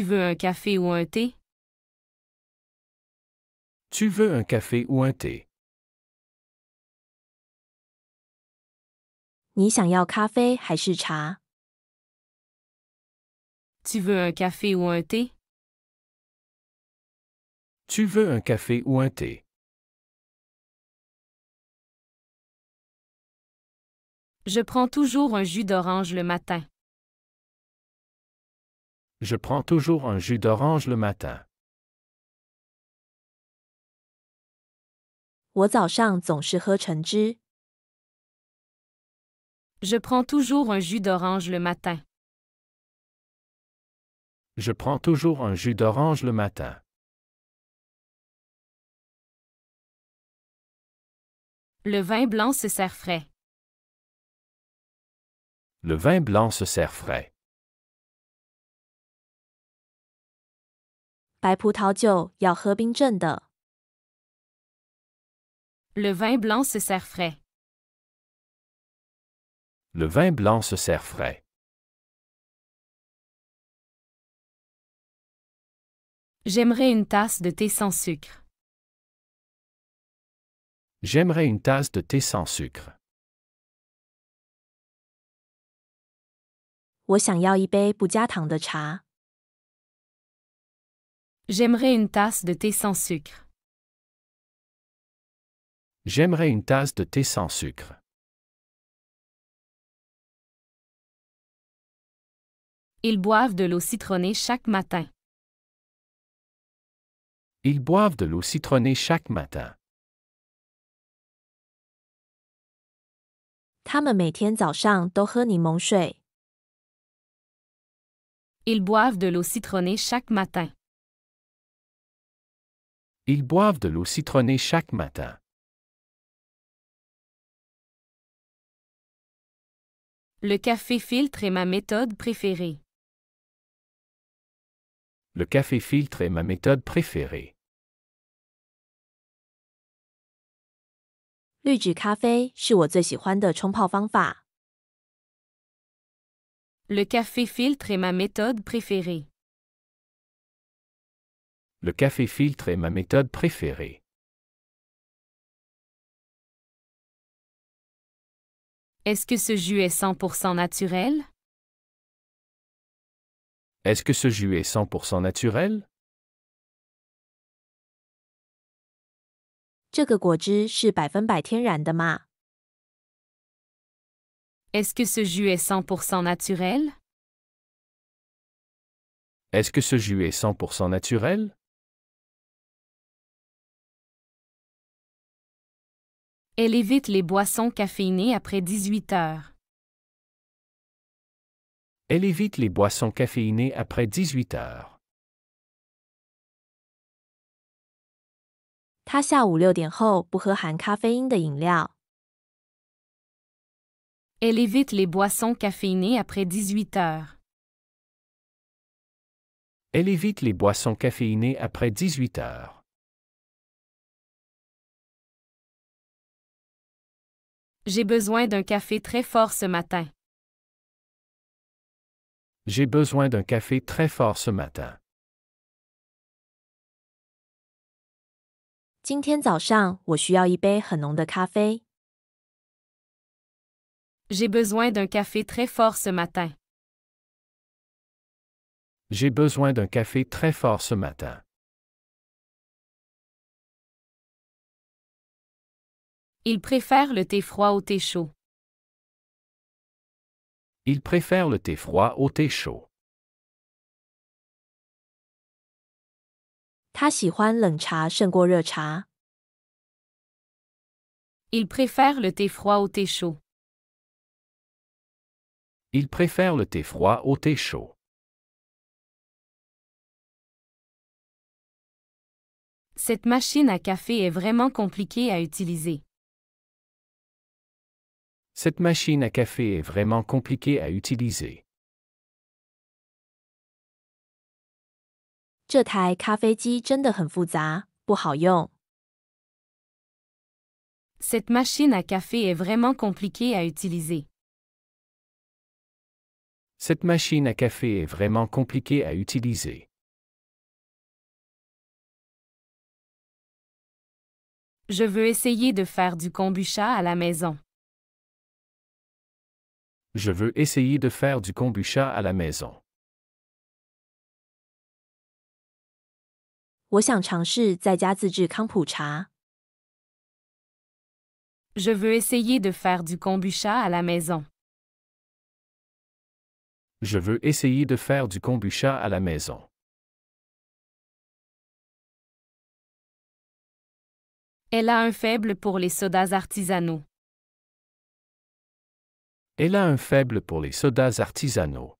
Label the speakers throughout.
Speaker 1: Tu veux un café ou un thé?
Speaker 2: Tu veux un café ou un thé?
Speaker 3: 你想要咖啡还是茶？
Speaker 1: Tu veux un café ou un thé?
Speaker 2: Tu veux un café ou un thé?
Speaker 1: Je prends toujours un jus d'orange le matin.
Speaker 2: Je prends toujours un jus d'orange le matin.
Speaker 3: 我早上总是喝橙汁。
Speaker 1: Je prends toujours un jus d'orange le matin.
Speaker 2: Je prends toujours un jus d'orange le matin.
Speaker 1: Le vin blanc se sert frais.
Speaker 2: Le vin blanc se sert frais.
Speaker 3: 白葡萄酒要喝冰镇的。
Speaker 1: Le vin blanc se sert frais.
Speaker 2: Le vin blanc se sert frais.
Speaker 1: J'aimerais une tasse de thé sans sucre.
Speaker 2: J'aimerais une tasse de thé sans sucre.
Speaker 3: 我想要一杯不加糖的茶。
Speaker 1: J'aimerais une tasse de thé sans sucre.
Speaker 2: J'aimerais une tasse de thé sans sucre.
Speaker 1: Ils boivent de l'eau citronnée chaque matin.
Speaker 2: Ils boivent de l'eau citronnée chaque matin.
Speaker 3: 他们每天早上都喝柠檬水。
Speaker 1: Ils boivent de l'eau citronnée chaque matin.
Speaker 2: Ils boivent de l'eau citronnée chaque matin.
Speaker 1: Le café filtre est ma méthode préférée.
Speaker 2: Le café filtre est ma méthode préférée.
Speaker 3: 滤纸咖啡是我最喜欢的冲泡方法。
Speaker 1: Le café filtre est ma méthode préférée.
Speaker 2: Le café filtre est ma méthode préférée.
Speaker 1: Est-ce que ce jus est 100% naturel?
Speaker 2: Est-ce que ce jus est 100% naturel?
Speaker 3: 这个果汁是100%天然的吗？
Speaker 1: Est-ce que ce jus est 100% naturel?
Speaker 2: Est-ce que ce jus est 100% naturel?
Speaker 1: Elle évite les boissons caféinées après 18 heures.
Speaker 2: Elle évite les boissons caféinées après 18 heures.
Speaker 3: 他下午6点后不喝含咖啡因的饮料。
Speaker 1: Elle évite les boissons caféinées après 18 heures.
Speaker 2: Elle évite les boissons caféinées après 18 heures.
Speaker 1: J'ai besoin d'un café très fort ce matin.
Speaker 2: J'ai besoin d'un café très fort ce matin.
Speaker 3: 今天早上我需要一杯很浓的咖啡。
Speaker 1: J'ai besoin d'un café très fort ce matin.
Speaker 2: J'ai besoin d'un café très fort ce matin.
Speaker 1: Il préfère le thé froid au thé chaud.
Speaker 2: Il préfère le thé froid au thé chaud.
Speaker 3: 他喜欢冷茶胜过热茶。
Speaker 1: Il préfère le thé froid au thé chaud.
Speaker 2: Il préfère le thé froid au thé chaud.
Speaker 1: Cette machine à café est vraiment compliquée à utiliser.
Speaker 2: Cette machine à café est vraiment compliquée à utiliser.
Speaker 3: 这台咖啡机真的很复杂，不好用。
Speaker 1: Cette machine à café est vraiment compliquée à utiliser.
Speaker 2: Cette machine à café est vraiment compliquée à utiliser.
Speaker 1: Je veux essayer de faire du kombucha à la maison.
Speaker 2: Je veux essayer de faire du kombucha à la maison.
Speaker 3: 我想尝试在家自制康普茶。
Speaker 1: Je veux essayer de faire du kombucha à la maison.
Speaker 2: Je veux essayer de faire du kombucha à la maison.
Speaker 1: Elle a un faible pour les sodas artisanaux.
Speaker 2: Elle a un faible pour les sodas artisanaux.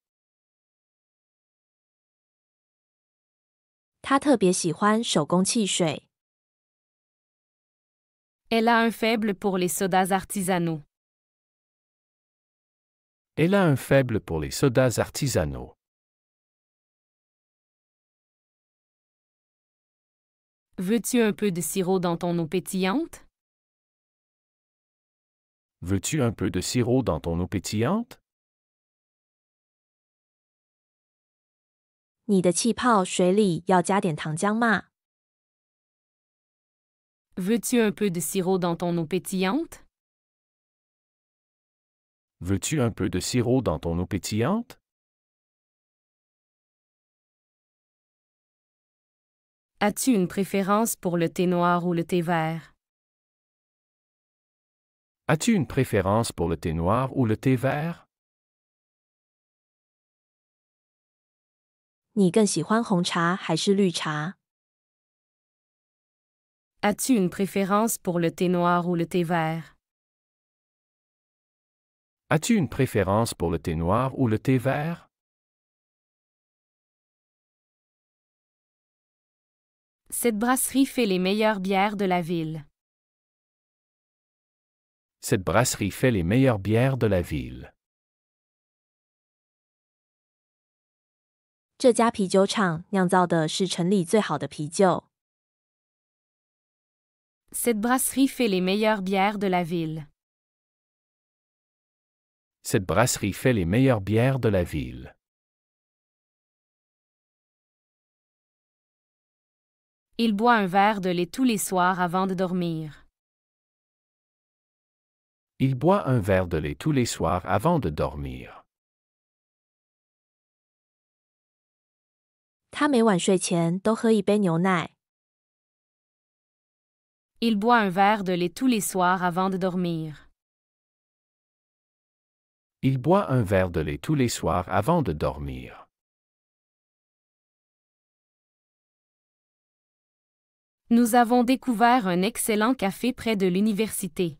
Speaker 3: 她特别喜欢手工汽水。
Speaker 1: Elle a un faible pour les sodas artisanaux.
Speaker 2: Elle a un faible pour les sodas artisanaux.
Speaker 1: Veux-tu un peu de sirop dans ton eau pétillante?
Speaker 2: Veux-tu un peu de sirop dans ton eau pétillante?
Speaker 3: 你的气泡水里要加点糖浆吗？
Speaker 1: Veux-tu un peu de sirop dans ton eau pétillante?
Speaker 2: Veux-tu un peu de sirop dans ton eau pétillante?
Speaker 1: As-tu une préférence pour le thé noir ou le thé vert?
Speaker 2: As-tu une préférence pour le thé noir ou le thé vert?
Speaker 3: 你更喜欢红茶还是绿茶？
Speaker 1: As-tu une préférence pour le thé noir ou le thé vert?
Speaker 2: As-tu une préférence pour le thé noir ou le thé vert?
Speaker 1: Cette brasserie fait les meilleures bières de la ville.
Speaker 2: Cette brasserie fait les meilleures bières de la ville.
Speaker 3: 这家啤酒厂酿造的是城里最好的啤酒。
Speaker 1: Cette brasserie fait les meilleures bières de la ville.
Speaker 2: Cette brasserie fait les meilleures bières de la ville.
Speaker 1: Il boit un verre de lait tous les soirs avant de dormir.
Speaker 2: Il boit un verre de lait tous les soirs avant de dormir.
Speaker 3: 他每晚睡前都喝一杯牛奶。
Speaker 1: Il boit un verre de lait tous les soirs avant de dormir.
Speaker 2: Il boit un verre de lait tous les soirs avant de dormir.
Speaker 1: Nous avons découvert un excellent café près de l'université.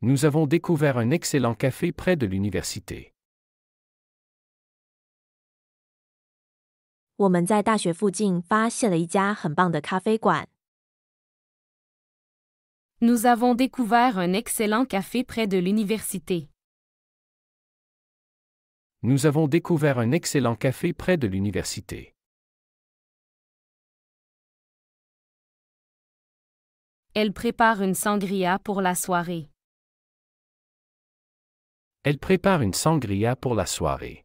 Speaker 2: Nous avons découvert un excellent café près de l'université.
Speaker 3: 我们在大学附近发现了一家很棒的咖啡馆。
Speaker 1: Nous avons découvert un excellent café près de l'université.
Speaker 2: Nous avons découvert un excellent café près de l'université.
Speaker 1: Elle prépare une sangria pour la soirée.
Speaker 2: Elle prépare une sangria pour la soirée.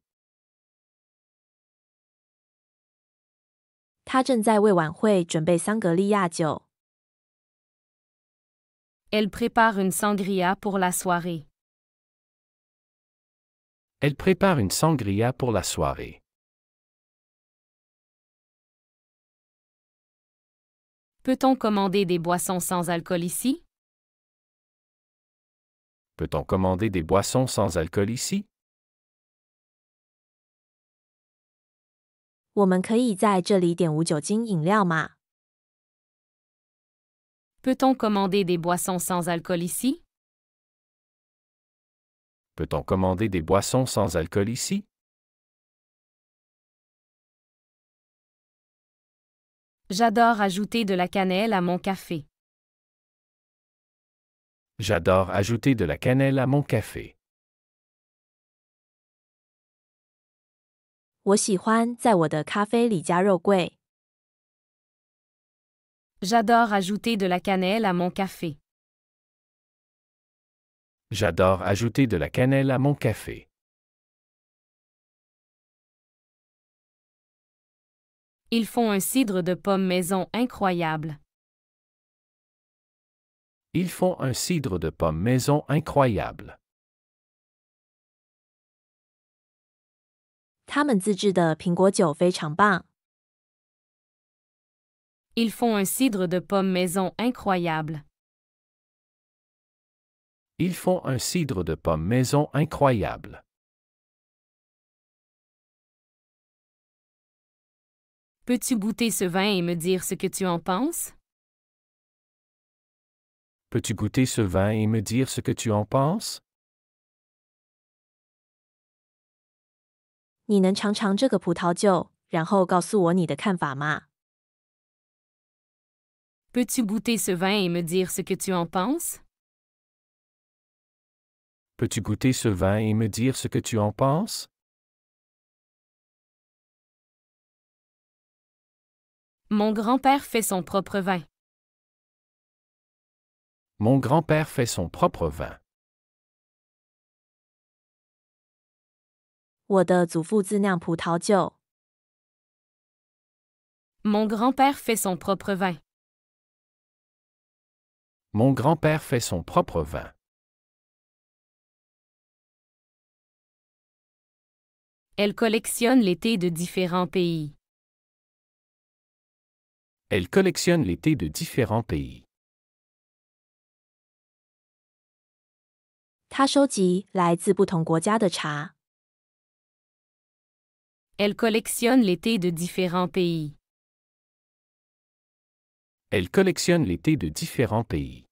Speaker 3: 他正在为晚会准备桑格利亚酒。
Speaker 1: Elle prépare une sangria pour la soirée.
Speaker 2: Elle prépare une sangria pour la soirée.
Speaker 1: Peut-on commander des boissons sans alcool ici?
Speaker 2: Peut-on commander des boissons sans alcool ici?
Speaker 3: 我们可以在这里点无酒精饮料吗？
Speaker 1: Peut-on commander des boissons sans alcool ici?
Speaker 2: Peut-on commander des boissons sans alcool ici?
Speaker 1: J'adore ajouter de la cannelle à mon café.
Speaker 2: J'adore ajouter de la cannelle à mon café.
Speaker 3: 我喜欢在我的咖啡里加肉桂。
Speaker 1: J'adore ajouter de la cannelle à mon café.
Speaker 2: J'adore ajouter de la cannelle à mon café.
Speaker 1: Ils font un cidre de pomme maison incroyable.
Speaker 2: Ils font un cidre de pomme maison incroyable.
Speaker 3: 他们自制的苹果酒非常棒。
Speaker 1: Ils font un cidre de pomme maison incroyable.
Speaker 2: Ils font un cidre de pomme maison incroyable.
Speaker 1: Peux-tu goûter ce vin et me dire ce que tu en penses?
Speaker 2: Peux-tu goûter ce vin et me dire ce que tu en penses?
Speaker 3: 你能尝尝这个葡萄酒，然后告诉我你的看法吗？
Speaker 1: Peux-tu goûter ce vin et me dire ce que tu en penses?
Speaker 2: Peux-tu goûter ce vin et me dire ce que tu en penses?
Speaker 1: Mon grand-père fait son propre vin.
Speaker 2: Mon grand-père fait son propre vin.
Speaker 3: 我的祖父自酿葡萄酒。
Speaker 1: Mon grand-père fait son propre vin.
Speaker 2: Mon grand-père fait son propre vin.
Speaker 1: Elle collectionne les thés de différents pays.
Speaker 2: Elle collectionne les thés de différents pays.
Speaker 3: 他收集来自不同国家的茶。
Speaker 1: Elle collectionne les thés de différents pays.
Speaker 2: Elle collectionne les thés de différents pays.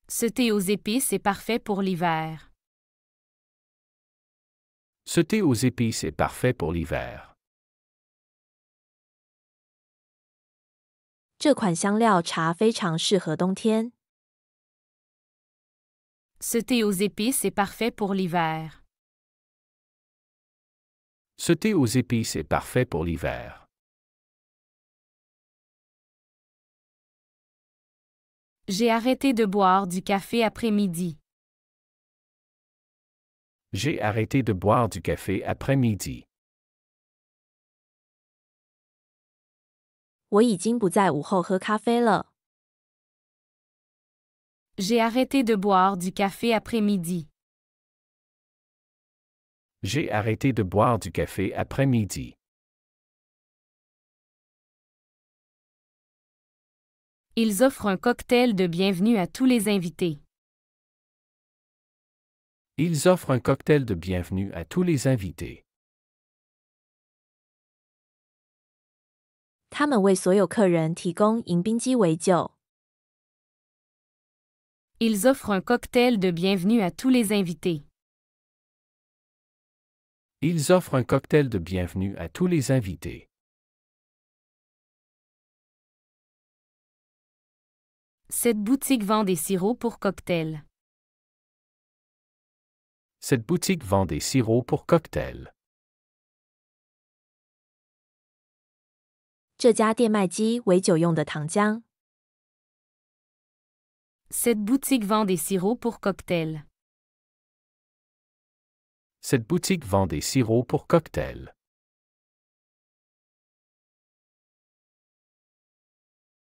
Speaker 1: Ce thé aux épices est parfait pour l'hiver.
Speaker 2: Ce thé aux épices est parfait pour l'hiver.
Speaker 3: 这款香料茶非常适合冬天。
Speaker 1: Ce thé aux épices est parfait pour l'hiver.
Speaker 2: Ce thé aux épices est parfait pour l'hiver.
Speaker 1: J'ai arrêté de boire du café après-midi.
Speaker 2: J'ai arrêté de boire du café après-midi.
Speaker 3: 我已经不在午后喝咖啡了。
Speaker 1: J'ai arrêté de boire du café après-midi.
Speaker 2: J'ai arrêté de boire du café après-midi.
Speaker 1: Ils offrent un cocktail de bienvenue à tous les invités.
Speaker 2: Ils offrent un cocktail de bienvenue à tous les invités.
Speaker 3: 他们为所有客人提供迎宾鸡尾酒。
Speaker 1: Ils offrent un cocktail de bienvenue à tous les invités.
Speaker 2: Ils offrent un cocktail de bienvenue à tous les invités.
Speaker 1: Cette boutique vend des sirops pour cocktails.
Speaker 2: Cette boutique vend des sirops pour cocktails.
Speaker 3: 这家店卖鸡尾酒用的糖浆。
Speaker 1: Cette boutique vend des sirops pour cocktails.
Speaker 2: Cette boutique vend des sirops pour cocktails.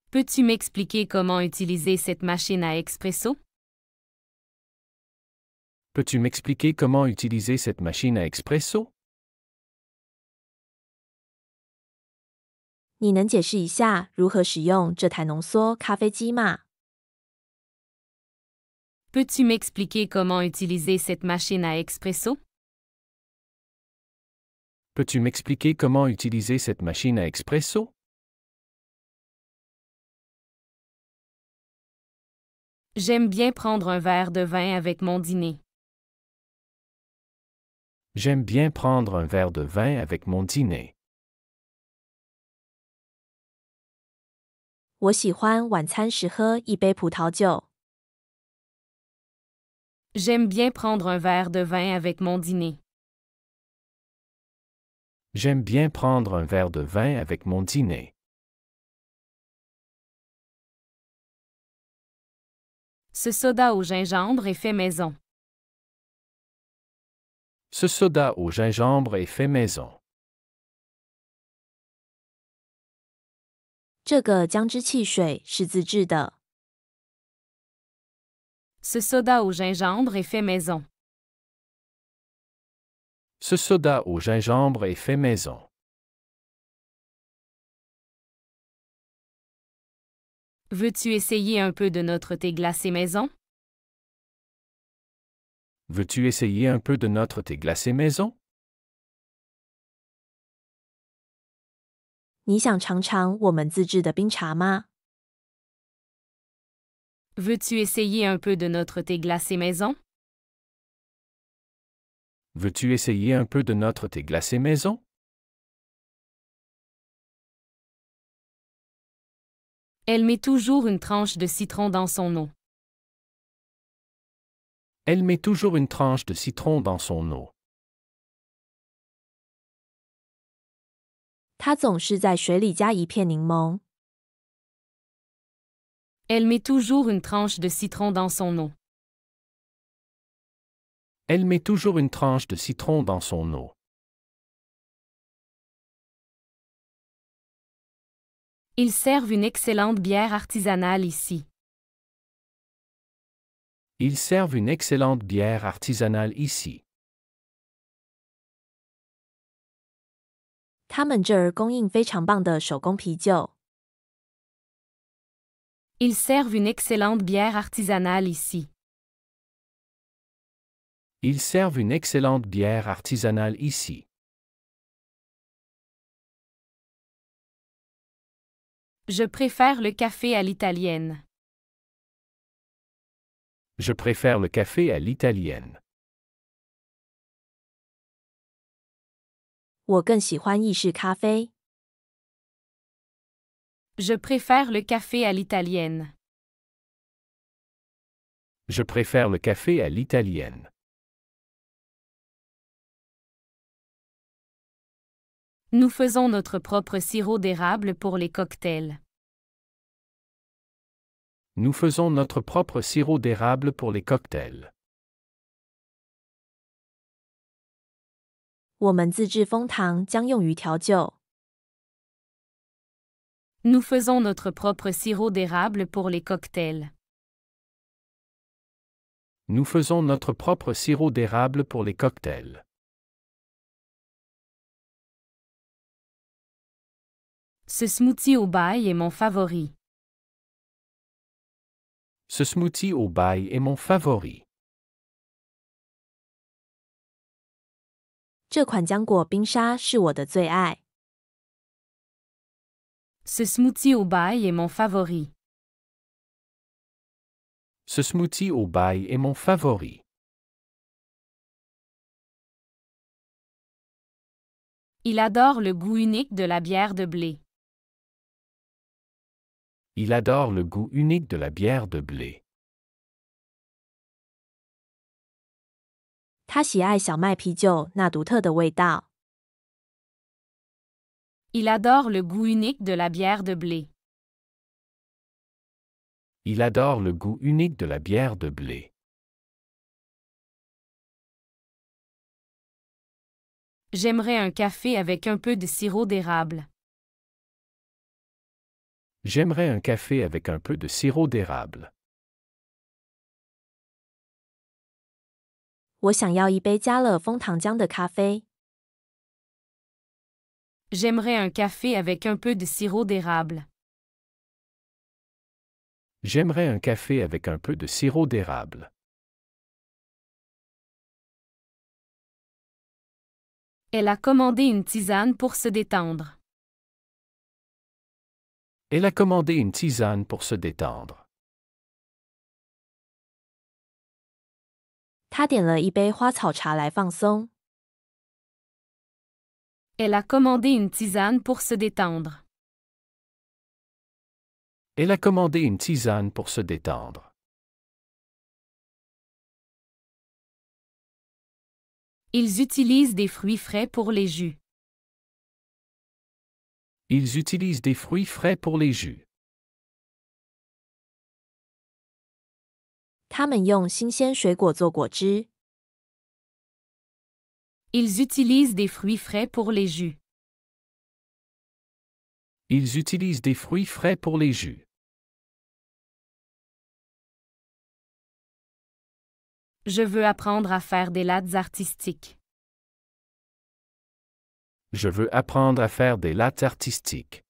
Speaker 1: Peux-tu m'expliquer comment utiliser cette machine à expresso?
Speaker 2: Peux-tu m'expliquer comment utiliser cette machine à expresso?
Speaker 3: 你能解释一下如何使用这台浓缩咖啡机吗？
Speaker 1: Peux-tu m'expliquer comment utiliser cette machine à expresso?
Speaker 2: Peux-tu m'expliquer comment utiliser cette machine à expresso?
Speaker 1: J'aime bien prendre un verre de vin avec mon dîner.
Speaker 2: J'aime bien prendre un verre de vin avec mon dîner.
Speaker 3: 我喜欢晚餐时喝一杯葡萄酒。
Speaker 1: J'aime bien prendre un verre de vin avec mon dîner.
Speaker 2: J'aime bien prendre un verre de vin avec mon dîner.
Speaker 1: Ce soda au gingembre est fait maison.
Speaker 2: Ce soda au gingembre est fait maison.
Speaker 3: 这个姜汁汽水是自制的。
Speaker 1: Ce soda au gingembre est fait maison.
Speaker 2: Ce soda au gingembre est fait maison.
Speaker 1: Veux-tu essayer un peu de notre thé glacé maison?
Speaker 2: Veux-tu essayer un peu de notre thé glacé maison?
Speaker 3: 你想尝尝我们自制的冰茶吗？
Speaker 1: Veux-tu essayer un peu de notre thé glacé maison?
Speaker 2: Veux-tu essayer un peu de notre thé glacé maison?
Speaker 1: Elle met toujours une tranche de citron dans son eau.
Speaker 2: Elle met toujours une tranche de citron dans son eau.
Speaker 3: 她总是在水里加一片柠檬。
Speaker 1: Elle met toujours une tranche de citron dans son eau.
Speaker 2: Elle met toujours une tranche de citron dans son eau.
Speaker 1: Ils servent une excellente bière artisanale ici.
Speaker 2: Ils servent une excellente bière artisanale ici.
Speaker 3: 他们这儿供应非常棒的手工啤酒。
Speaker 1: Ils servent une excellente bière artisanale ici.
Speaker 2: Ils servent une excellente bière artisanale ici.
Speaker 1: Je préfère le café à l'italienne.
Speaker 2: Je préfère le café à l'italienne.
Speaker 3: 我更喜欢意式咖啡。
Speaker 1: Je préfère le café à l'italienne.
Speaker 2: Je préfère le café à l'italienne.
Speaker 1: Nous faisons notre propre sirop d'érable pour les cocktails.
Speaker 2: Nous faisons notre propre sirop d'érable pour les cocktails.
Speaker 3: 我们自制枫糖将用于调酒。
Speaker 1: Nous faisons notre propre sirop d'érable pour les cocktails.
Speaker 2: Nous faisons notre propre sirop d'érable pour les cocktails.
Speaker 1: Ce smoothie au bail est mon favori.
Speaker 2: Ce smoothie au bail est mon favori.
Speaker 3: 这款浆果冰沙是我的最爱。
Speaker 1: Ce smoothie au bail est mon favori.
Speaker 2: Ce smoothie au bail est mon favori.
Speaker 1: Il adore le goût unique de la bière de blé.
Speaker 2: Il adore le goût unique de la bière de blé.
Speaker 3: 他喜爱小麦啤酒那独特的味道。
Speaker 1: Il adore le goût unique de la bière de blé.
Speaker 2: Il adore le goût unique de la bière de blé.
Speaker 1: J'aimerais un café avec un peu de sirop d'érable.
Speaker 2: J'aimerais un café avec un peu de sirop d'érable.
Speaker 3: 我想要一杯加了枫糖浆的咖啡。
Speaker 1: J'aimerais un café avec un peu de sirop d'érable.
Speaker 2: J'aimerais un café avec un peu de sirop d'érable.
Speaker 1: Elle a commandé une tisane pour se détendre.
Speaker 2: Elle a commandé une tisane pour se détendre.
Speaker 3: 他点了一杯花草茶来放松。
Speaker 1: Elle a commandé une tisane pour se détendre.
Speaker 2: Elle a commandé une tisane pour se détendre.
Speaker 1: Ils utilisent des fruits frais pour les jus.
Speaker 2: Ils utilisent des fruits frais pour les jus.
Speaker 3: 他们用新鲜水果做果汁。
Speaker 1: Ils utilisent des fruits frais pour les jus.
Speaker 2: Ils utilisent des fruits frais pour les jus.
Speaker 1: Je veux apprendre à faire des lattes artistiques.
Speaker 2: Je veux apprendre à faire des lattes artistiques.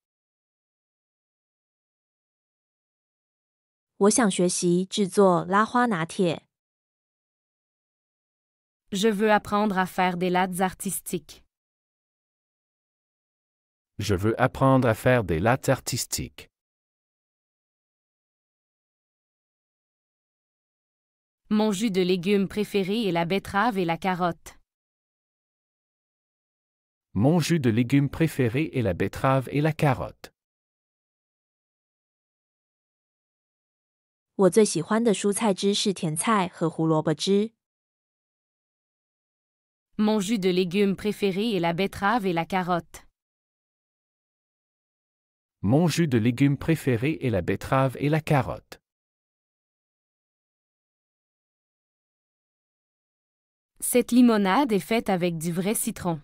Speaker 3: 我想学习制作拉花拿铁。
Speaker 1: Je veux apprendre à faire des lattes artistiques.
Speaker 2: Je veux apprendre à faire des lattes artistiques.
Speaker 1: Mon jus de légumes préféré est la betterave et la carotte.
Speaker 2: Mon jus de légumes préféré est la betterave et la carotte.
Speaker 3: 我最喜欢的蔬菜汁是甜菜和胡萝卜汁。
Speaker 1: Mon jus de légumes préféré est la betterave et la carotte.
Speaker 2: Mon jus de légumes préféré est la betterave et la carotte.
Speaker 1: Cette limonade est faite avec du vrai citron.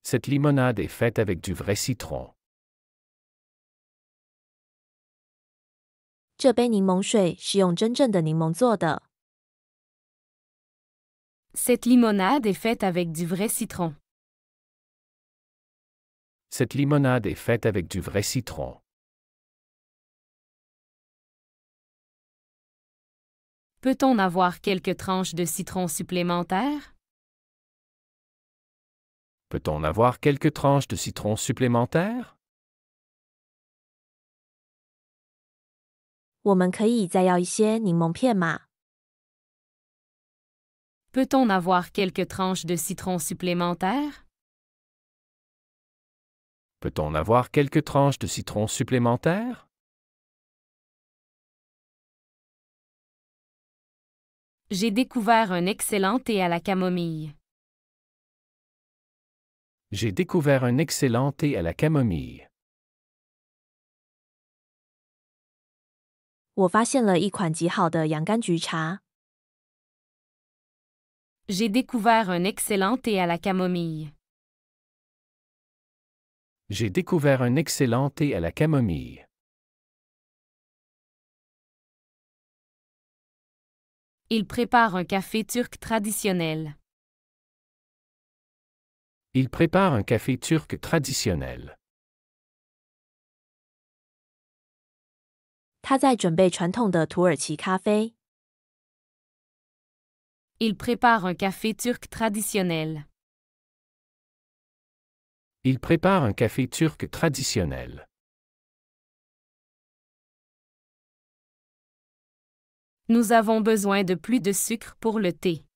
Speaker 2: Cette limonade est faite avec du vrai citron.
Speaker 3: 这杯柠檬水是用真正的柠檬做的。
Speaker 1: Cette limonade est faite avec du vrai citron.
Speaker 2: Cette limonade est faite avec du vrai citron.
Speaker 1: Peut-on avoir quelques tranches de citron supplémentaires?
Speaker 2: Peut-on avoir quelques tranches de citron supplémentaires?
Speaker 3: 我们可以再要一些柠檬片吗？
Speaker 1: Peut-on avoir quelques tranches de citron supplémentaires?
Speaker 2: Peut-on avoir quelques tranches de citron supplémentaires?
Speaker 1: J'ai découvert un excellent thé à la camomille.
Speaker 2: J'ai découvert un excellent thé à la camomille.
Speaker 3: 我发现了一款极好的洋甘菊茶。
Speaker 1: J'ai découvert un excellent thé à la camomille.
Speaker 2: J'ai découvert un excellent thé à la camomille.
Speaker 1: Il prépare un café turc traditionnel.
Speaker 2: Il prépare un café turc traditionnel.
Speaker 3: 他在准备传统的土耳其咖啡。
Speaker 1: Il prépare un café turc traditionnel.
Speaker 2: Il prépare un café turc traditionnel.
Speaker 1: Nous avons besoin de plus de sucre pour le thé.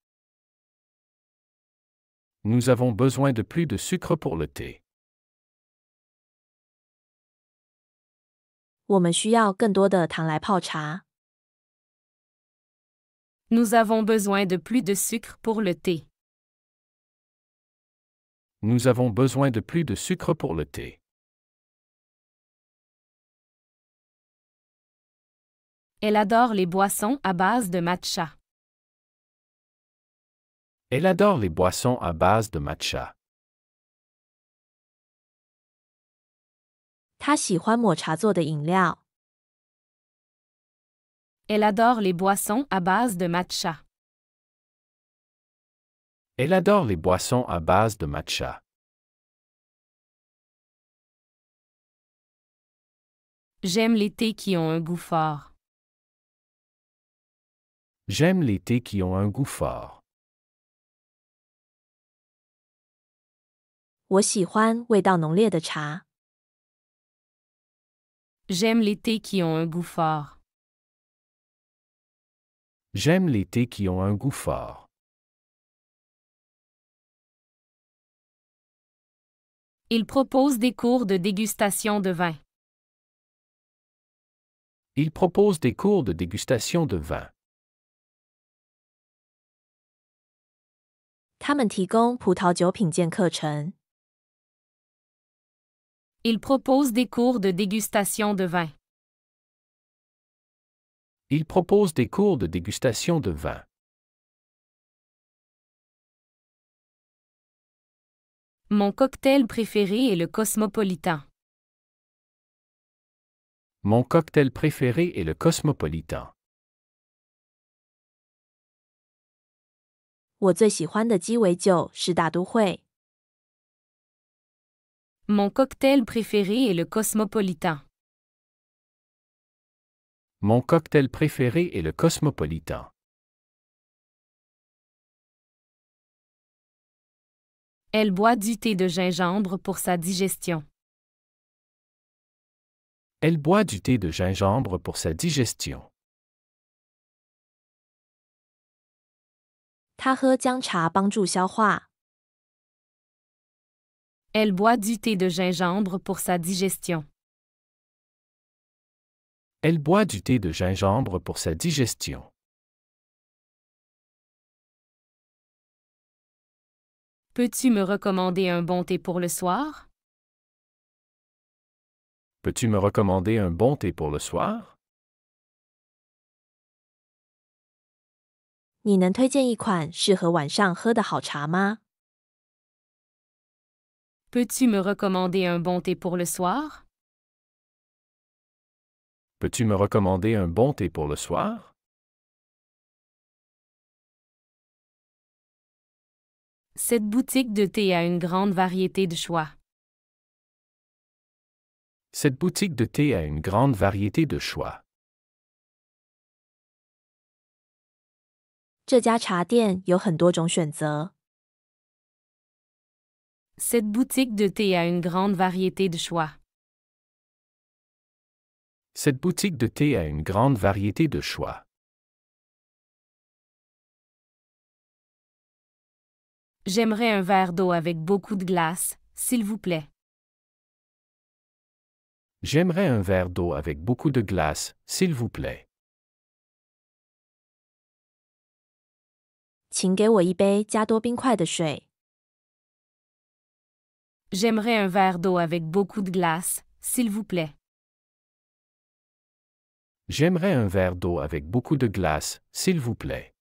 Speaker 2: Nous avons besoin de plus de sucre pour le thé.
Speaker 3: 我们需要更多的糖来泡茶。
Speaker 1: Nous avons besoin de plus de sucre pour le thé.
Speaker 2: Nous avons besoin de plus de sucre pour le thé.
Speaker 1: Elle adore les boissons à base de matcha.
Speaker 2: Elle adore les boissons à base de matcha.
Speaker 3: 他喜欢抹茶做的饮料。
Speaker 1: Elle adore les boissons à base de matcha.
Speaker 2: Elle adore les boissons à base de matcha.
Speaker 1: J'aime les thés qui ont un goût fort.
Speaker 2: J'aime les thés qui ont un goût fort.
Speaker 3: 我喜欢味道浓烈的茶。
Speaker 1: J'aime les thés qui ont un goût fort.
Speaker 2: J'aime les thés qui ont un goût fort.
Speaker 1: Il propose des cours de dégustation de vin.
Speaker 2: Il propose des cours de dégustation de vin.
Speaker 3: 他们提供葡萄酒品鉴课程。
Speaker 1: Il propose des cours de dégustation de vin.
Speaker 2: Il propose des cours de dégustation de vin.
Speaker 1: Mon cocktail préféré est le Cosmopolitan.
Speaker 2: Mon cocktail préféré est le Cosmopolitan.
Speaker 3: 我最喜欢的鸡尾酒是大都会。
Speaker 1: Mon cocktail préféré est le Cosmopolitan.
Speaker 2: Mon cocktail préféré est le Cosmopolitan.
Speaker 1: Elle boit du thé de gingembre pour sa digestion.
Speaker 2: Elle boit du thé de gingembre pour sa digestion.
Speaker 3: 她喝姜茶帮助消化。
Speaker 1: Elle boit du thé de gingembre pour sa digestion.
Speaker 2: Elle boit du thé de gingembre pour sa digestion.
Speaker 1: Peux-tu me recommander un bon thé pour le soir?
Speaker 2: Peux-tu me recommander un bon thé pour le soir?
Speaker 3: 你能推荐一款适合晚上喝的好茶吗？
Speaker 1: Peux-tu me recommander un bon thé pour le soir?
Speaker 2: Peux-tu me recommander un bon thé pour le soir?
Speaker 1: Cette boutique de thé a une grande variété de choix.
Speaker 2: Cette boutique de thé a une grande variété de choix.
Speaker 3: 这家茶店有很多种选择。
Speaker 1: Cette boutique de thé a une grande variété de choix.
Speaker 2: Cette boutique de thé a une grande variété de choix.
Speaker 1: J'aimerais un verre d'eau avec beaucoup de glace, s'il vous plaît.
Speaker 2: J'aimerais un verre d'eau avec beaucoup de glace, s'il vous plaît.
Speaker 3: 请给我一杯加多冰块的水。
Speaker 1: J'aimerais un verre d'eau avec beaucoup de glace, s'il vous plaît.
Speaker 2: J'aimerais un verre d'eau avec beaucoup de glace, s'il vous plaît.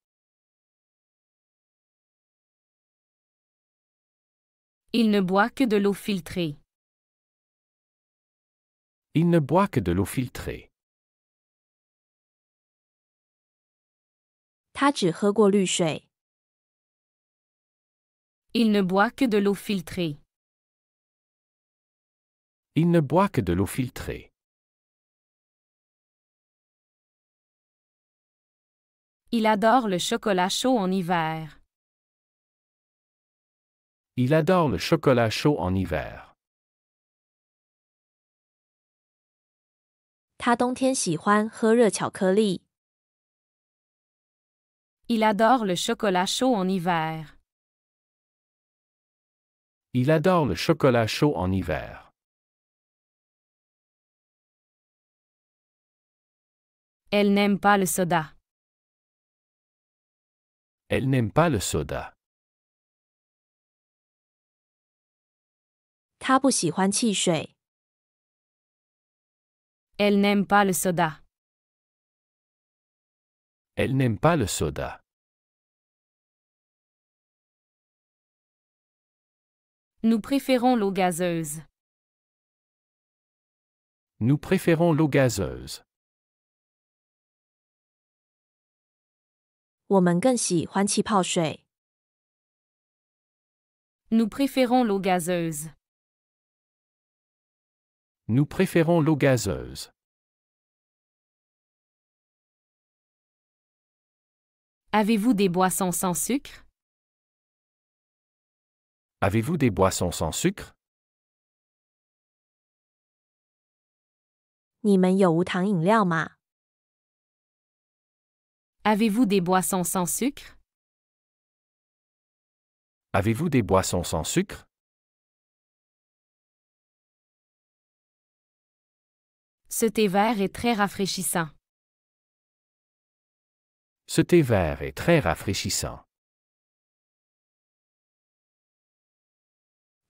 Speaker 1: Il ne boit que de l'eau filtrée.
Speaker 2: Il ne boit que de l'eau filtrée.
Speaker 3: 他只喝过绿水。
Speaker 1: Il ne boit que de l'eau filtrée.
Speaker 2: Il ne boit que de l'eau filtrée.
Speaker 1: Il adore le chocolat chaud en hiver.
Speaker 2: Il adore le chocolat chaud en hiver.
Speaker 3: 他冬天喜欢喝热巧克力。
Speaker 1: Il adore le chocolat chaud en hiver.
Speaker 2: Il adore le chocolat chaud en hiver.
Speaker 1: Elle n'aime pas le soda.
Speaker 2: Elle n'aime pas le soda.
Speaker 3: 他不喜欢汽水。
Speaker 1: Elle n'aime pas le soda.
Speaker 2: Elle n'aime pas le soda.
Speaker 1: Nous préférons l'eau gazeuse.
Speaker 2: Nous préférons l'eau gazeuse.
Speaker 3: 我们更喜欢气泡水。
Speaker 1: Nous préférons l'eau gazeuse.
Speaker 2: Nous préférons l'eau gazeuse.
Speaker 1: Avez-vous des boissons sans sucre?
Speaker 2: Avez-vous des boissons sans sucre?
Speaker 3: 你们有无糖饮料吗？
Speaker 1: Avez-vous des boissons sans sucre?
Speaker 2: Avez-vous des boissons sans sucre?
Speaker 1: Ce thé vert est très rafraîchissant.
Speaker 2: Ce thé vert est très rafraîchissant.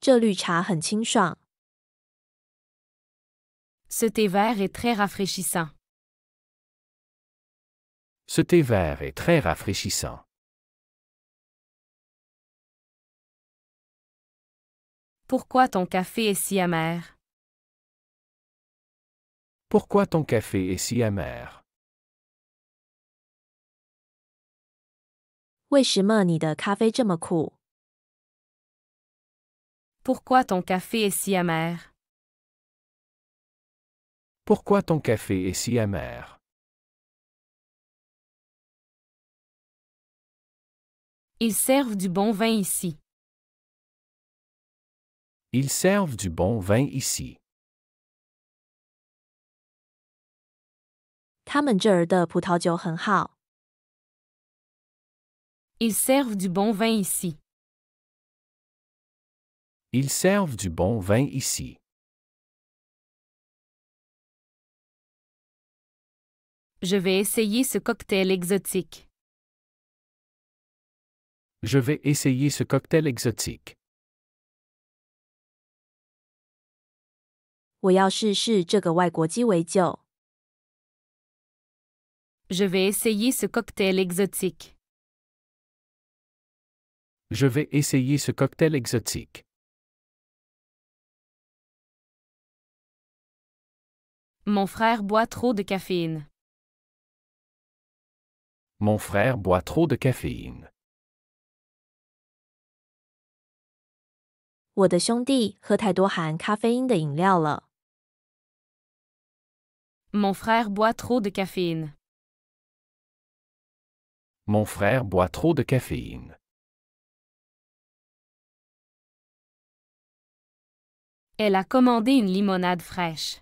Speaker 3: 这绿茶很清爽。
Speaker 1: Ce thé vert est très rafraîchissant.
Speaker 2: Ce thé vert est très rafraîchissant.
Speaker 1: Pourquoi ton café est si amer?
Speaker 2: Pourquoi ton café est si amer?
Speaker 3: 为什么你的咖啡这么苦？
Speaker 1: Pourquoi ton café est si amer?
Speaker 2: Pourquoi ton café est si amer?
Speaker 1: Ils servent du bon vin ici.
Speaker 2: Ils servent du bon vin ici.
Speaker 3: 他们这儿的葡萄酒很好。
Speaker 1: Ils servent du bon vin ici.
Speaker 2: Ils servent du bon vin ici.
Speaker 1: Je vais essayer ce cocktail exotique.
Speaker 2: Je vais essayer ce cocktail exotique.
Speaker 3: 我要试试这个外国鸡尾酒。
Speaker 1: Je vais essayer ce cocktail exotique.
Speaker 2: Je vais essayer ce cocktail exotique.
Speaker 1: Mon frère boit trop de caféine.
Speaker 2: Mon frère boit trop de caféine.
Speaker 3: 我的兄弟喝太多含咖啡因的饮料了。
Speaker 1: Mon frère boit trop de caféine.
Speaker 2: Mon frère boit trop de caféine.
Speaker 1: Elle a commandé une limonade fraîche.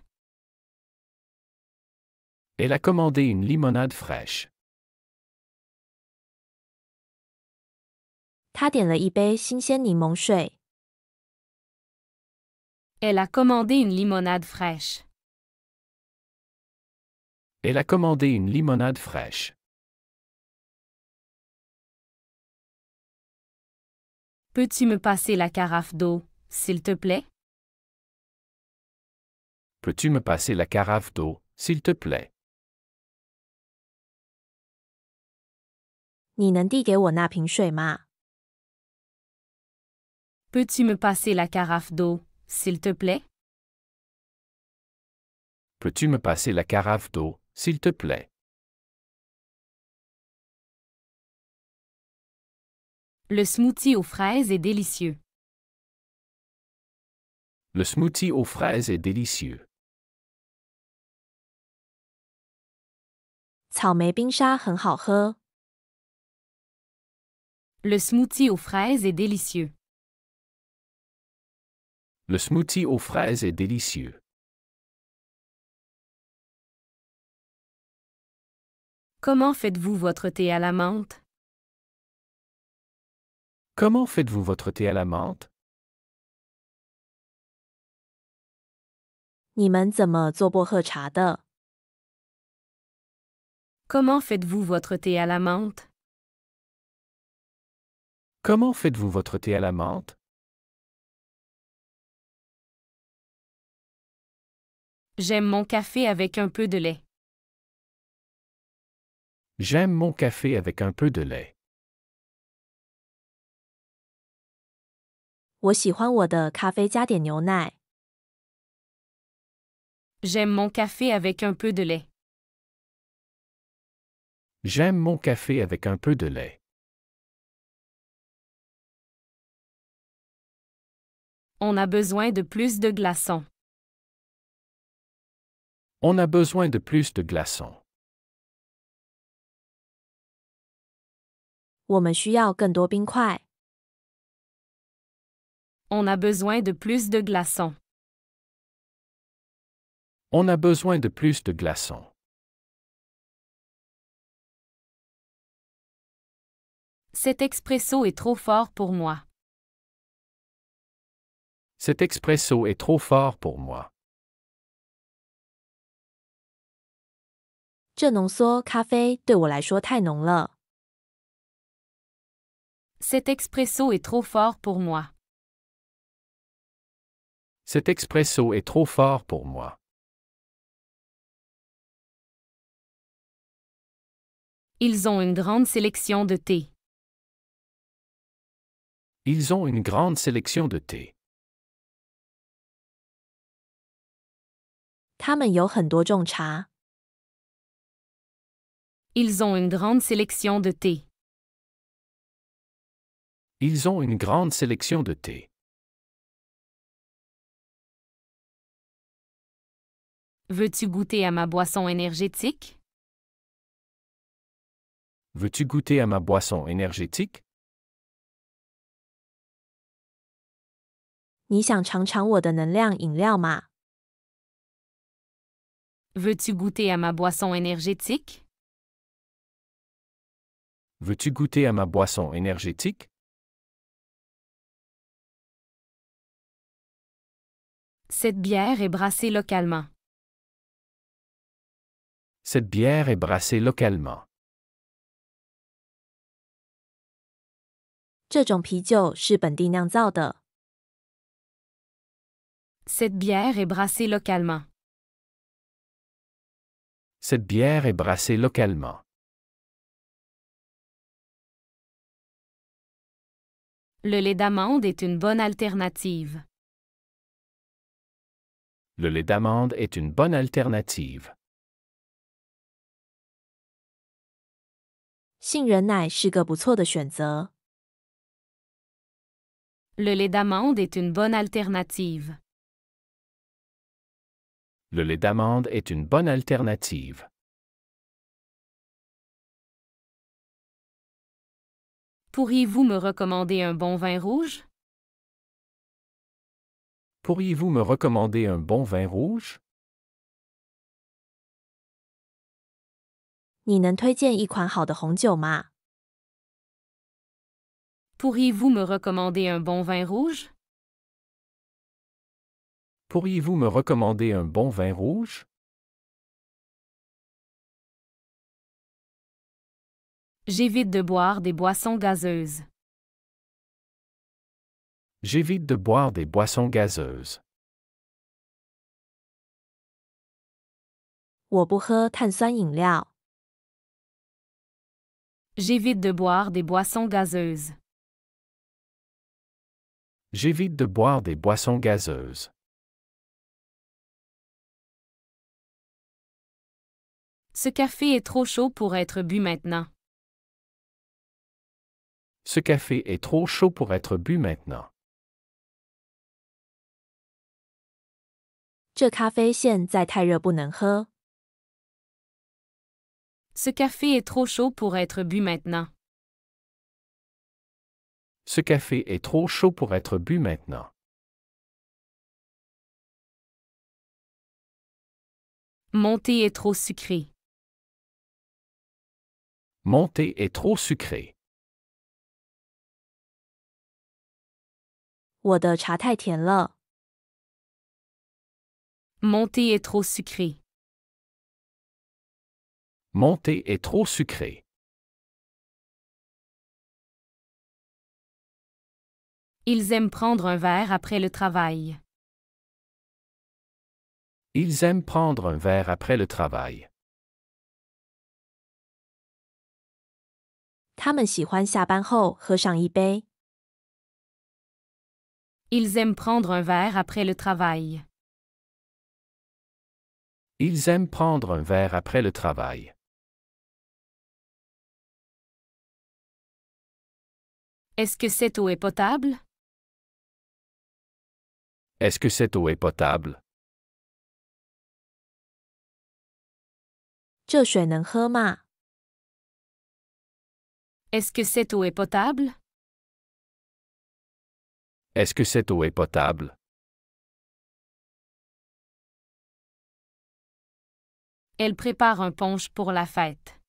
Speaker 2: Elle a commandé une limonade fraîche.
Speaker 3: 他点了一杯新鲜柠檬水。
Speaker 1: Elle a commandé une limonade fraîche.
Speaker 2: Elle a commandé une limonade fraîche.
Speaker 1: Peux-tu me passer la carafe d'eau, s'il te plaît?
Speaker 2: Peux-tu me passer la carafe d'eau, s'il te plaît?
Speaker 3: 你能递给我那瓶水吗？
Speaker 1: Peux-tu me passer la carafe d'eau, s'il te plaît?
Speaker 2: Peux-tu me passer la carafe d'eau, s'il te plaît?
Speaker 1: Le smoothie aux fraises est délicieux.
Speaker 2: Le smoothie aux fraises est délicieux.
Speaker 3: 草莓冰沙很好喝。
Speaker 1: Le smoothie aux fraises est délicieux.
Speaker 2: Le smoothie aux fraises est délicieux.
Speaker 1: Comment faites-vous votre thé à la menthe?
Speaker 2: Comment faites-vous votre thé à la menthe?
Speaker 3: 你们怎么做薄荷茶的？
Speaker 1: Comment faites-vous votre thé à la menthe?
Speaker 2: Comment faites-vous votre thé à la menthe?
Speaker 1: J'aime mon café avec un peu de lait.
Speaker 2: J'aime mon café avec un peu de lait.
Speaker 3: 我喜欢我的咖啡加点牛奶。
Speaker 1: J'aime mon café avec un peu de lait.
Speaker 2: J'aime mon café avec un peu de lait.
Speaker 1: On a besoin de plus de glaçons.
Speaker 2: On a besoin de plus de glaçons.
Speaker 3: 我们需要更多冰块。
Speaker 1: On a besoin de plus de glaçons.
Speaker 2: On a besoin de plus de glaçons.
Speaker 1: Cet expresso est trop fort pour moi.
Speaker 2: Cet expresso est trop fort pour moi.
Speaker 3: 这浓缩咖啡对我来说太浓了。
Speaker 1: Cet expresso est trop fort pour moi.
Speaker 2: Cet expresso est trop fort pour moi.
Speaker 1: Ils ont une grande sélection de thé.
Speaker 2: Ils ont une grande sélection de thé.
Speaker 3: 他们有很多种茶。
Speaker 1: Ils ont une grande sélection de thé.
Speaker 2: Ils ont une grande sélection de thé.
Speaker 1: Veux-tu goûter à ma boisson énergétique?
Speaker 2: Veux-tu goûter à ma boisson énergétique?
Speaker 3: 你想尝尝我的能量饮料吗？
Speaker 1: Veux-tu goûter à ma boisson énergétique?
Speaker 2: Veux-tu goûter à ma boisson énergétique?
Speaker 1: Cette bière est brassée localement.
Speaker 2: Cette bière est brassée localement.
Speaker 3: 这种啤酒是本地酿造的。
Speaker 1: Cette bière est brassée localement.
Speaker 2: Cette bière est brassée localement.
Speaker 1: Le lait d'amande est une bonne alternative.
Speaker 2: Le lait d'amande est une bonne alternative.
Speaker 3: 杏仁奶是个不错的选择。
Speaker 1: Le lait d'amande est une bonne alternative.
Speaker 2: Le lait d'amande est une bonne alternative.
Speaker 1: Pourriez-vous me recommander un bon vin rouge?
Speaker 2: Pourriez-vous me recommander un bon vin rouge?
Speaker 3: 你能推荐一款好的红酒吗？
Speaker 1: Pourriez-vous me recommander un bon vin rouge?
Speaker 2: Pourriez-vous me recommander un bon vin rouge?
Speaker 1: J'évite de boire des boissons gazeuses.
Speaker 2: J'évite de boire des boissons gazeuses.
Speaker 3: 我不喝碳酸饮料。
Speaker 1: J'évite de boire des boissons gazeuses.
Speaker 2: J'évite de boire des boissons gazeuses.
Speaker 1: Ce café est trop chaud pour être bu maintenant.
Speaker 2: Ce café est trop chaud pour être bu maintenant.
Speaker 3: 这咖啡现在太热不能喝。
Speaker 1: Ce café est trop chaud pour être bu maintenant.
Speaker 2: Ce café est trop chaud pour être bu maintenant.
Speaker 1: Mon thé est trop sucré.
Speaker 2: Mon thé est trop sucré.
Speaker 3: 我的茶太甜了。
Speaker 1: Mon thé est trop sucré.
Speaker 2: Mon thé est trop sucré.
Speaker 1: Ils aiment prendre un verre après le travail.
Speaker 2: Ils aiment prendre un verre après le travail.
Speaker 3: 他们喜欢下班后喝上一杯。
Speaker 1: Ils aiment prendre un verre après le travail.
Speaker 2: Ils aiment prendre un verre après le travail.
Speaker 1: Est-ce que cette eau est potable?
Speaker 2: Est-ce que cette eau est potable?
Speaker 3: 这水能喝吗？
Speaker 1: Est-ce que cette eau est potable?
Speaker 2: Est-ce que cette eau est potable?
Speaker 1: Elle prépare un punch pour la fête.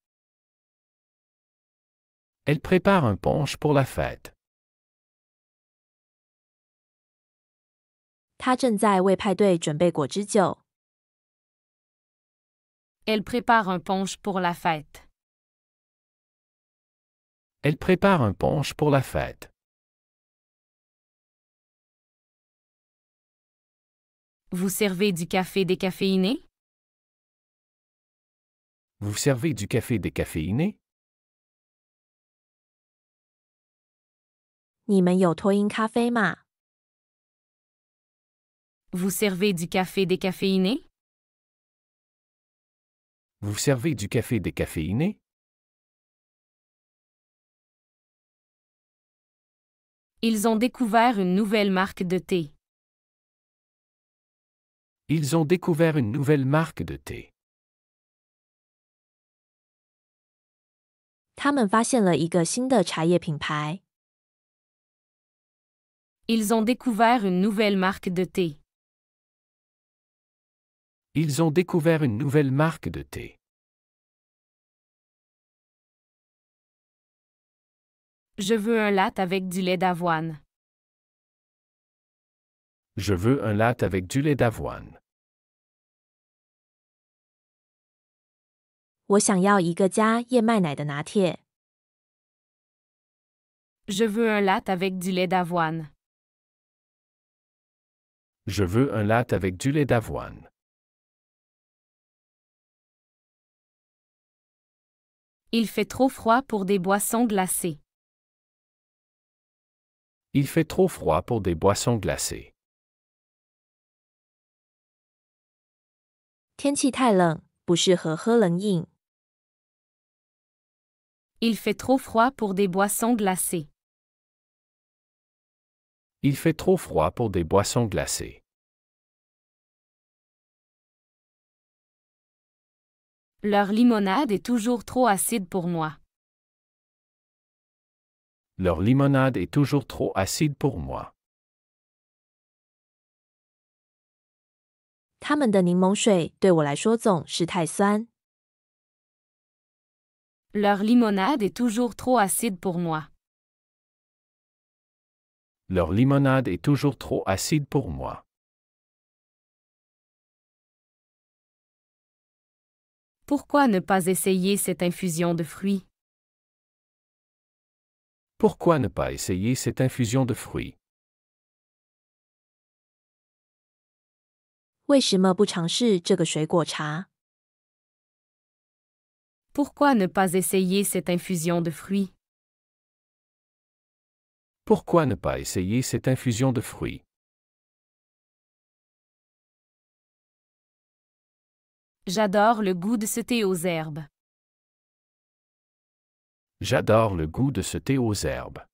Speaker 2: Elle prépare un punch pour la fête.
Speaker 3: 他正在为派对准备果汁酒。
Speaker 1: Elle prépare un punch pour la fête.
Speaker 2: Elle prépare un punch pour la fête.
Speaker 1: Vous servez du café décaféiné?
Speaker 2: Vous servez du café décaféiné?
Speaker 3: 你们有脱因咖啡吗？
Speaker 1: Vous servez du café décaféiné?
Speaker 2: Vous servez du café décaféiné?
Speaker 1: Ils ont découvert une nouvelle marque de thé.
Speaker 2: Ils ont découvert une nouvelle marque de thé.
Speaker 3: 他们发现了一个新的茶叶品牌。
Speaker 1: Ils ont découvert une nouvelle marque de thé.
Speaker 2: Ils ont découvert une nouvelle marque de thé.
Speaker 1: Je veux un latte avec du lait d'avoine.
Speaker 2: Je veux un latte avec du lait d'avoine.
Speaker 3: 我想要一个加燕麦奶的拿铁。
Speaker 1: Je veux un latte avec du lait d'avoine.
Speaker 2: Je veux un latte avec du lait d'avoine.
Speaker 1: Il fait trop froid pour des boissons glacées.
Speaker 2: Il fait trop froid pour des boissons glacées.
Speaker 3: 天气太冷，不适合喝冷饮。
Speaker 1: Il fait trop froid pour des boissons glacées.
Speaker 2: Il fait trop froid pour des boissons glacées.
Speaker 1: Leur limonade est toujours trop acide pour moi.
Speaker 2: Leur limonade est toujours trop acide pour moi.
Speaker 3: 他们的柠檬水对我来说总是太酸。
Speaker 1: Leur limonade est toujours trop acide pour moi.
Speaker 2: Leur limonade est toujours trop acide pour moi.
Speaker 1: Pourquoi ne pas essayer cette infusion de fruits?
Speaker 2: Pourquoi ne pas essayer cette infusion de fruits?
Speaker 3: 为什么不尝试这个水果茶？
Speaker 1: Pourquoi ne pas essayer cette infusion de fruits?
Speaker 2: Pourquoi ne pas essayer cette infusion de fruits?
Speaker 1: J'adore le goût de ce thé aux herbes.
Speaker 2: J'adore le goût de ce thé aux herbes.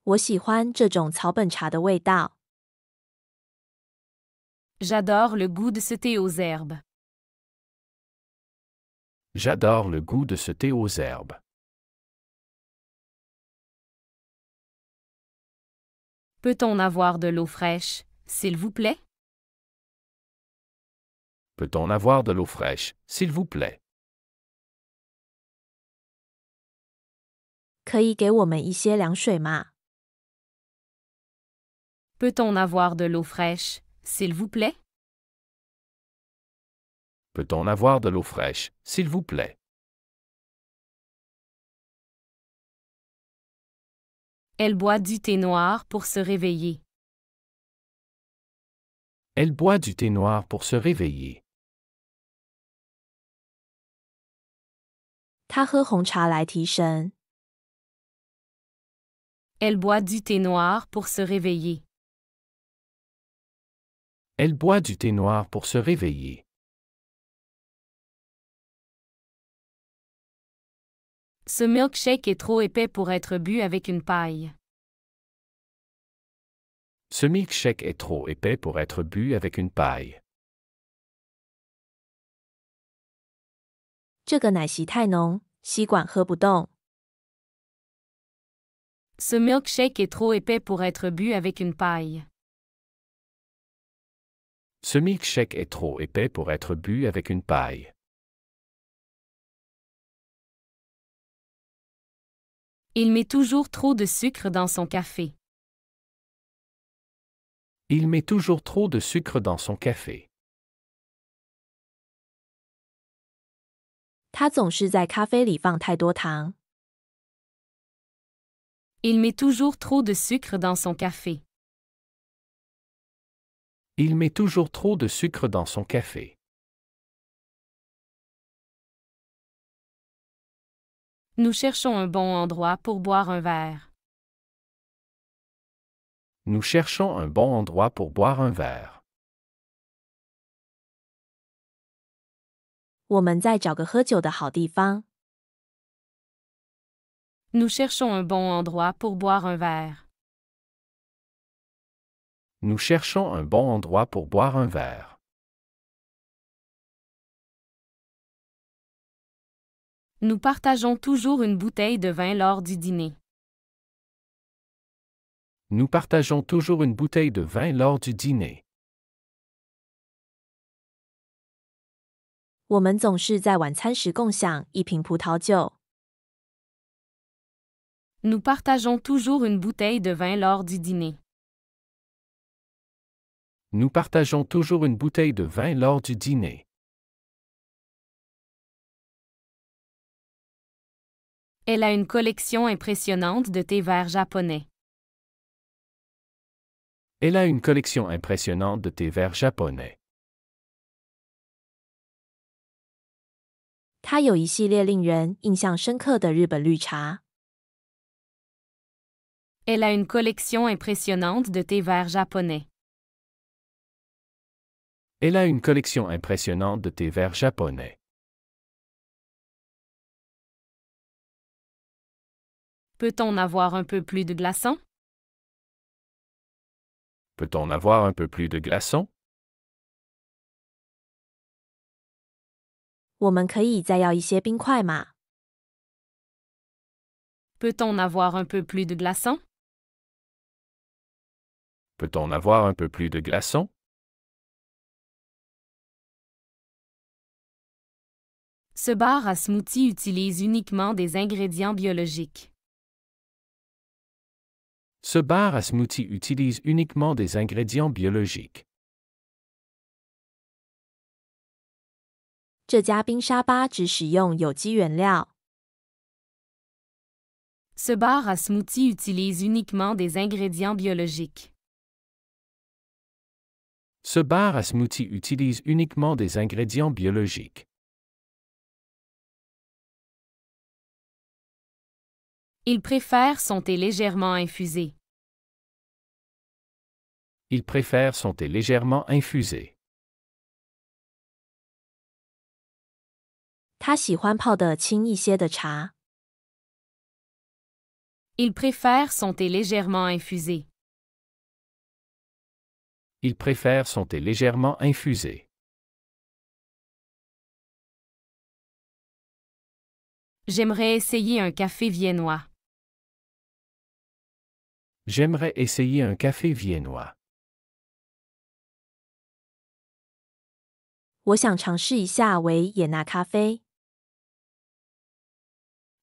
Speaker 3: 我喜欢这种草本茶的味道。
Speaker 1: J'adore le goût de ce thé aux herbes.
Speaker 2: J'adore le goût de ce thé aux herbes.
Speaker 1: Peut-on avoir de l'eau fraîche, s'il vous plaît?
Speaker 2: Peut-on avoir de l'eau fraîche, s'il vous plaît?
Speaker 3: 可以给我们一些凉水吗？
Speaker 1: Peut-on avoir de l'eau fraîche, s'il vous plaît?
Speaker 2: Peut-on avoir de l'eau fraîche, s'il vous plaît?
Speaker 1: Elle boit du thé noir pour se réveiller.
Speaker 2: Elle boit du thé noir pour se réveiller.
Speaker 3: 他喝红茶来提神。
Speaker 1: Elle boit du thé noir pour se réveiller.
Speaker 2: Elle boit du thé noir pour se réveiller.
Speaker 1: Ce milkshake est trop épais pour être bu avec une paille.
Speaker 2: Ce milkshake est trop épais pour être bu avec une paille.
Speaker 3: 这个奶昔太浓，吸管喝不动。
Speaker 1: Ce milkshake est trop épais pour être bu avec une paille.
Speaker 2: Ce milkshake est trop épais pour être bu avec une paille.
Speaker 1: Il met toujours trop de sucre dans son café.
Speaker 2: Il met toujours trop de sucre dans son café.
Speaker 3: 他总是在咖啡里放太多糖。
Speaker 1: Il met toujours trop de sucre dans son café.
Speaker 2: Il met toujours trop de sucre dans son café.
Speaker 1: Nous cherchons un bon endroit pour boire un verre.
Speaker 2: Nous cherchons un bon endroit pour boire un verre.
Speaker 3: 我们再找个喝酒的好地方。
Speaker 1: Nous cherchons un bon endroit pour boire un verre.
Speaker 2: Nous cherchons un bon endroit pour boire un verre.
Speaker 1: Nous partageons toujours une bouteille de vin lors du dîner.
Speaker 2: Nous partageons toujours une bouteille de vin lors du dîner.
Speaker 3: 我们总是在晚餐时共享一瓶葡萄酒。
Speaker 1: Nous partageons toujours une bouteille de vin lors du dîner.
Speaker 2: Nous partageons toujours une bouteille de vin lors du dîner.
Speaker 1: Elle a une collection impressionnante de thés verts japonais.
Speaker 2: Elle a une collection impressionnante de thés verts japonais.
Speaker 3: 它有一系列令人印象深刻的日本绿茶。
Speaker 1: Elle a une collection impressionnante de thés verts japonais.
Speaker 2: Elle a une collection impressionnante de thés verts japonais.
Speaker 1: Peut-on avoir un peu plus de glaçons?
Speaker 2: Peut-on avoir un peu plus de glaçons?
Speaker 3: 我们可以再要一些冰块吗？
Speaker 1: Peut-on avoir un peu plus de glaçons?
Speaker 2: Peut-on avoir un peu plus de glaçons?
Speaker 1: Ce bar à smoothie utilise uniquement des ingrédients biologiques.
Speaker 2: Ce bar à smoothie utilise uniquement des ingrédients biologiques.
Speaker 3: 这家冰沙吧只使用有机原料。
Speaker 1: Ce bar à smoothie utilise uniquement des ingrédients biologiques.
Speaker 2: Ce bar à smoothie utilise uniquement des ingrédients biologiques.
Speaker 1: Il préfère son thé légèrement infusé.
Speaker 2: Il préfère son thé légèrement infusé.
Speaker 3: 他喜欢泡得轻一些的茶。
Speaker 1: Il préfère son thé légèrement infusé.
Speaker 2: Il préfère son thé légèrement infusé.
Speaker 1: J'aimerais essayer un café viennois.
Speaker 2: J'aimerais essayer un café viennois.
Speaker 3: 我想尝试一下维也纳咖啡。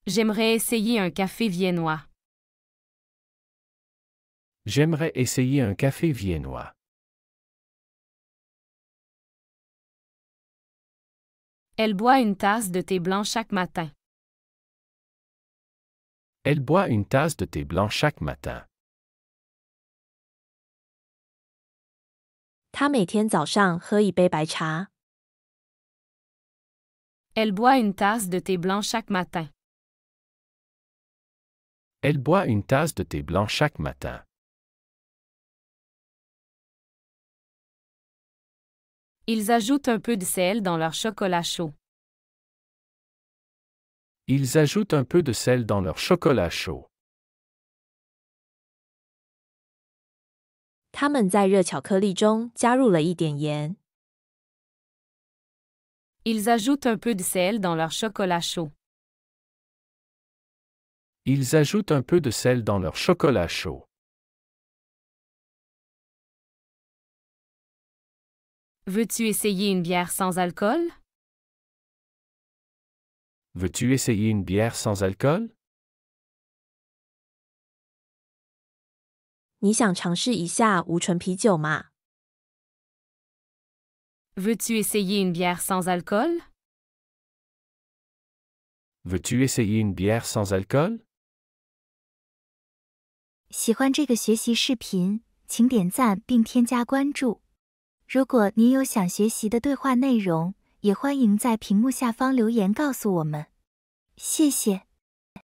Speaker 1: J'aimerais essayer un café viennois.
Speaker 2: J'aimerais essayer un café viennois.
Speaker 1: Elle boit une tasse de thé blanc chaque matin.
Speaker 2: Elle boit une tasse de thé blanc chaque matin.
Speaker 3: 他每天早上喝一杯白茶。
Speaker 1: Elle boit une tasse de thé blanc chaque matin.
Speaker 2: Elle boit une tasse de thé blanc chaque matin.
Speaker 1: Ils ajoutent un peu de sel dans leur chocolat chaud.
Speaker 2: Ils ajoutent un peu de sel dans leur chocolat chaud.
Speaker 3: 他们在热巧克力中加入了一点盐。
Speaker 1: Ils ajoutent un peu de sel dans leur chocolat chaud.
Speaker 2: Ils ajoutent un peu de sel dans leur chocolat chaud.
Speaker 1: Veux-tu essayer une bière sans alcool?
Speaker 2: Veux-tu essayer une bière sans alcool?
Speaker 3: 你想尝试一下无醇啤酒吗？
Speaker 1: Veux-tu essayer une bière sans alcool?
Speaker 2: Veux-tu essayer une bière sans alcool?
Speaker 4: 喜欢这个学习视频，请点赞并添加关注。如果您有想学习的对话内容，也欢迎在屏幕下方留言告诉我们。谢谢。